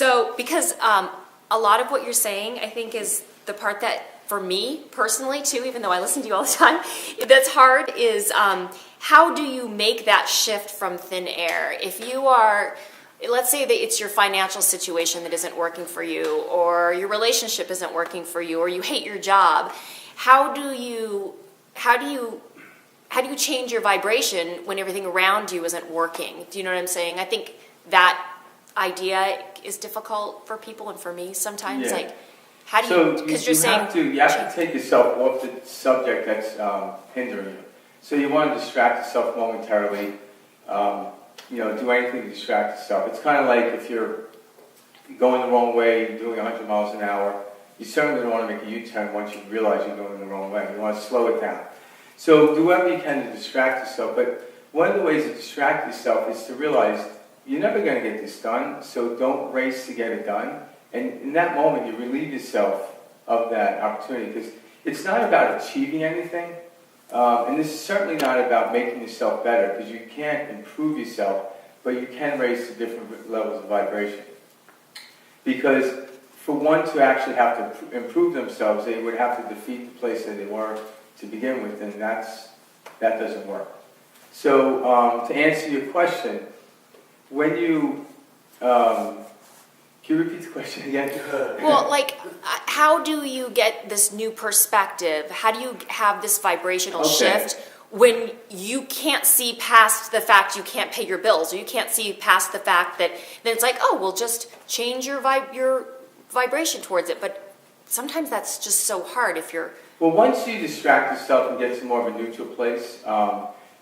So, because a lot of what you're saying, I think, is the part that, for me personally too, even though I listen to you all the time, that's hard is how do you make that shift from thin air? If you are, let's say that it's your financial situation that isn't working for you, or your relationship isn't working for you, or you hate your job, how do you change your vibration when everything around you isn't working? Do you know what I'm saying? I think that idea is difficult for people and for me sometimes. Yeah. Like, how do you? Because you're saying you have to take yourself off the subject that's hindering you. So you want to distract yourself momentarily. Do anything to distract yourself. It's kind of like if you're going the wrong way, doing 100 miles an hour. You certainly don't want to make a U-turn once you realize you're going the wrong way. You want to slow it down. So do whatever you can to distract yourself. But one of the ways to distract yourself is to realize you're never going to get this done, so don't race to get it done. And in that moment, you relieve yourself of that opportunity, because it's not about achieving anything, and this is certainly not about making yourself better, because you can't improve yourself, but you can raise to different levels of vibration. Because for one to actually have to improve themselves, they would have to defeat the place that they were to begin with, and that doesn't work. So to answer your question, when you can you repeat the question again? well, like, how do you get this new perspective? How do you have this vibrational shift when you can't see past the fact you can't pay your bills, or you can't see past the fact that then it's like, oh, well, just change your vibration towards it. But sometimes that's just so hard if you're... Well, once you distract yourself and get to more of a neutral place,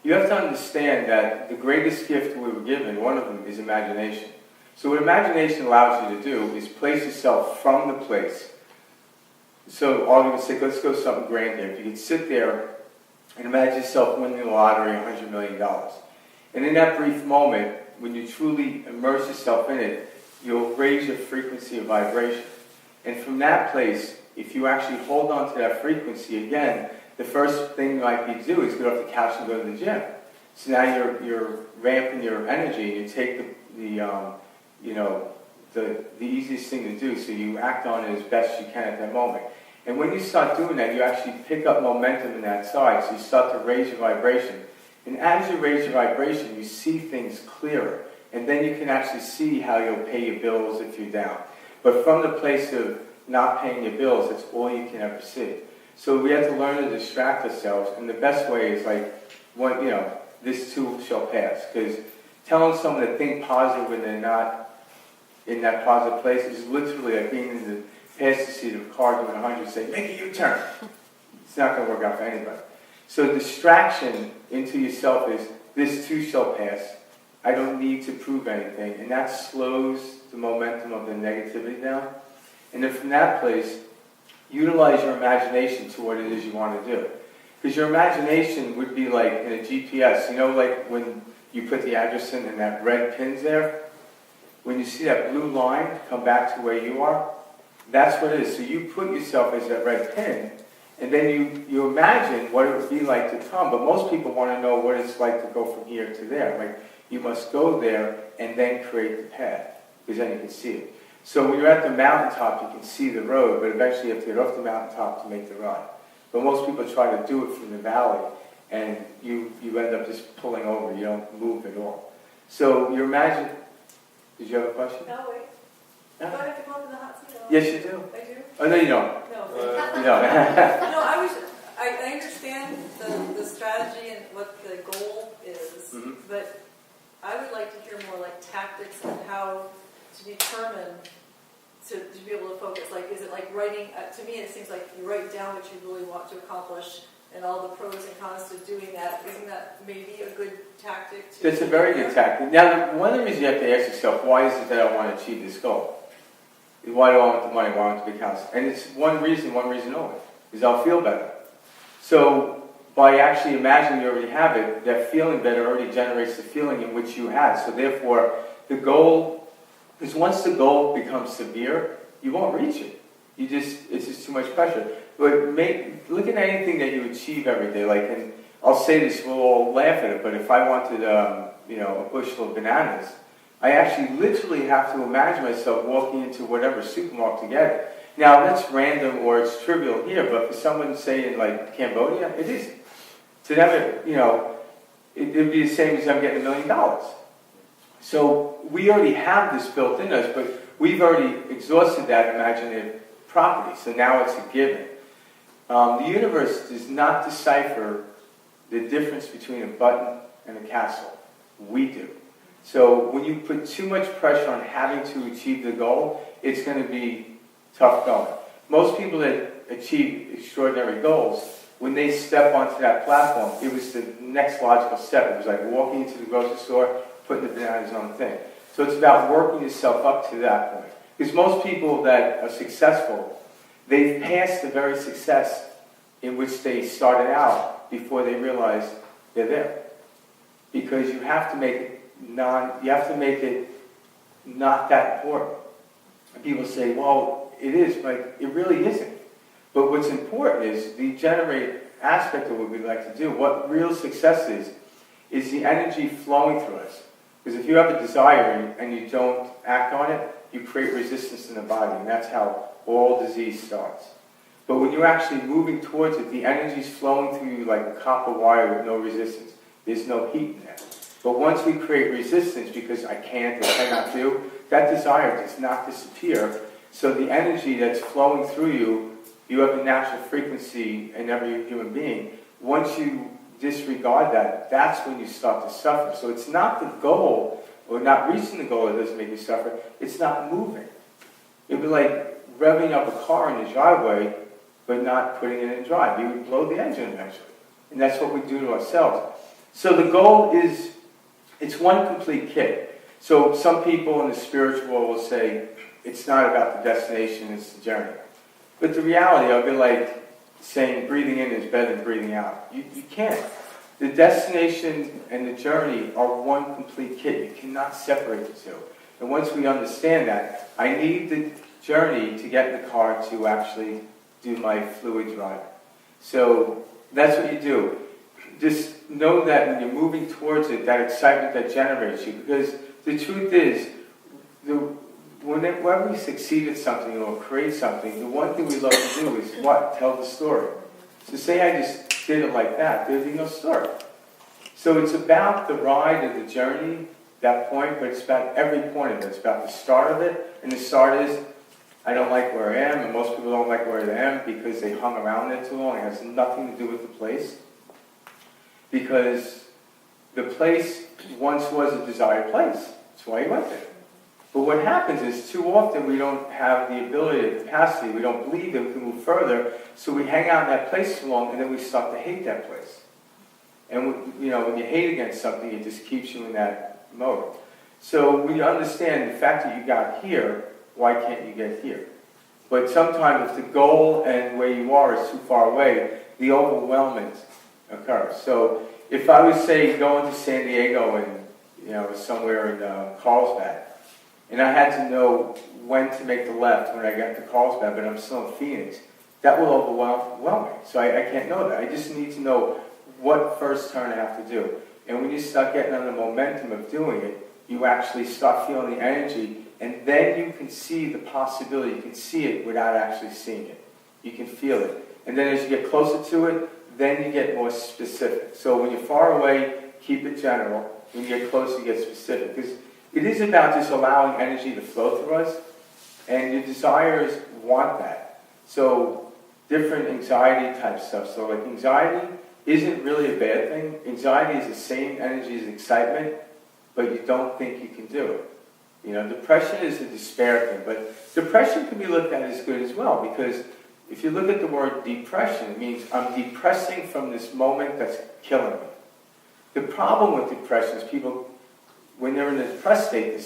you have to understand that the greatest gift we were given, one of them, is imagination. So what imagination allows you to do is place yourself from the place. So all you would say, let's go something grand here. If you could sit there and imagine yourself winning the lottery, $100 million. And in that brief moment, when you truly immerse yourself in it, you'll raise your frequency of vibration. And from that place, if you actually hold on to that frequency, again, the first thing you might be to do is get off the couch and go to the gym. So now you're ramping your energy, and you take the easiest thing to do, so you act on it as best you can at that moment. And when you start doing that, you actually pick up momentum in that side, so you start to raise your vibration. And as you raise your vibration, you see things clearer, and then you can actually see how you'll pay your bills if you're down. But from the place of not paying your bills, that's all you can ever see. So we have to learn to distract ourselves, and the best way is like, this too shall pass. Because telling someone to think positive when they're not in that positive place is literally like being in the passenger seat of a car doing 100, saying, make a U-turn. It's not going to work out for anybody. So distraction into yourself is, this too shall pass. I don't need to prove anything. And that slows the momentum of the negativity down. And then from that place, utilize your imagination to what it is you want to do. Because your imagination would be like in a GPS. Like when you put the address in and that red pin's there? When you see that blue line come back to where you are, that's what it is. So you put yourself as that red pin, and then you imagine what it would be like to come. But most people want to know what it's like to go from here to there. Like, you must go there and then create the path, because then you can see it. So when you're at the mountaintop, you can see the road, but eventually you have to get off the mountaintop to make the run. But most people try to do it from the valley, and you end up just pulling over. You don't move at all. So you imagine... Did you have a question? No, wait. No? Do I have to come up in the hot seat? Yes, you do. I do? Oh, no, you don't. No. You don't. No, I understand the strategy and what the goal is, but I would like to hear more like tactics and how to determine to be able to focus. Like, is it like writing? To me, it seems like you write down what you really want to accomplish and all the pros and cons to doing that. Isn't that maybe a good tactic? That's a very good tactic. Now, one of the reasons you have to ask yourself, why is it that I want to achieve this goal? Why do I want the money? Why do I want to be counseled? And it's one reason only, is I'll feel better. So by actually imagining you already have it, that feeling better already generates the feeling in which you had. So therefore, the goal, because once the goal becomes severe, you won't reach it. It's just too much pressure. But look at anything that you achieve every day. Like, and I'll say this, we'll all laugh at it, but if I wanted, a bushel of bananas, I actually literally have to imagine myself walking into whatever supermarket to get it. Now, that's random or it's trivial here, but for someone, say, in like Cambodia, it isn't. To them, it'd be the same as them getting $1 million. So we already have this built in us, but we've already exhausted that imaginative property, so now it's a given. The universe does not decipher the difference between a button and a castle. We do. So when you put too much pressure on having to achieve the goal, it's going to be tough going. Most people that achieve extraordinary goals, when they step onto that platform, it was the next logical step. It was like walking into the grocery store, putting the bananas on the thing. So it's about working yourself up to that point. Because most people that are successful, they've passed the very success in which they started out before they realize they're there. Because you have to make it not that important. And people say, well, it is, but it really isn't. But what's important is the generate aspect of what we like to do. What real success is the energy flowing through us. Because if you have a desire and you don't act on it, you create resistance in the body, and that's how all disease starts. But when you're actually moving towards it, the energy's flowing through you like a copper wire with no resistance. There's no heat in there. But once we create resistance because I can't or cannot do, that desire does not disappear. So the energy that's flowing through you, you have a natural frequency in every human being. Once you disregard that, that's when you start to suffer. So it's not the goal, or not reaching the goal that doesn't make you suffer, it's not moving. It'd be like revving up a car in the driveway, but not putting it in drive. You would blow the engine eventually. And that's what we do to ourselves. So the goal is, it's one complete kit. So some people in the spiritual world will say, it's not about the destination, it's the journey. But the reality, I'll be like saying breathing in is better than breathing out. You can't. The destination and the journey are one complete kit. You cannot separate the two. And once we understand that, I need the journey to get in the car to actually do my fluid driving. So that's what you do. Just know that when you're moving towards it, that excitement that generates you. Because the truth is, whenever we succeed at something or create something, the one thing we love to do is what? Tell the story. So say I just did it like that, there'd be no story. So it's about the ride of the journey, that point, but it's about every point of it. It's about the start of it, and the start is, I don't like where I am, and most people don't like where I am because they hung around there too long. It has nothing to do with the place. Because the place once was a desired place. That's why you went there. But what happens is, too often we don't have the ability, the capacity, we don't believe that we can move further, so we hang out in that place too long, and then we start to hate that place. And when you hate against something, it just keeps you in that mode. So when you understand the fact that you got here, why can't you get here? But sometimes if the goal and where you are is too far away, the overwhelmment occurs. So if I was, say, going to San Diego and somewhere in Carlsbad, and I had to know when to make the left when I got to Carlsbad, but I'm still in Phoenix, that will overwhelm me. So I can't know that. I just need to know what first turn I have to do. And when you start getting on the momentum of doing it, you actually start feeling the energy, and then you can see the possibility. You can see it without actually seeing it. You can feel it. And then as you get closer to it, then you get more specific. So when you're far away, keep it general. When you get closer, you get specific. Because it is about just allowing energy to flow through us, and your desires want that. So different anxiety type stuff. So like anxiety isn't really a bad thing. Anxiety is the same energy as excitement, but you don't think you can do it. Depression is a despair thing, but depression can be looked at as good as well, because if you look at the word depression, it means I'm depressing from this moment that's killing me. The problem with depression is people, when they're in a depressed state,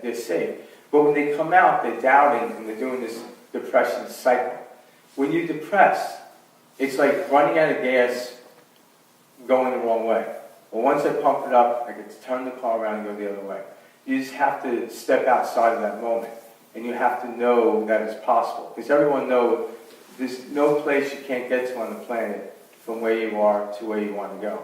they're safe. But when they come out, they're doubting and they're doing this depression cycle. When you're depressed, it's like running out of gas going the wrong way. Well, once I pump it up, I can turn the car around and go the other way. You just have to step outside of that moment. And you have to know that it's possible. Because everyone knows there's no place you can't get to on the planet from where you are to where you want to go.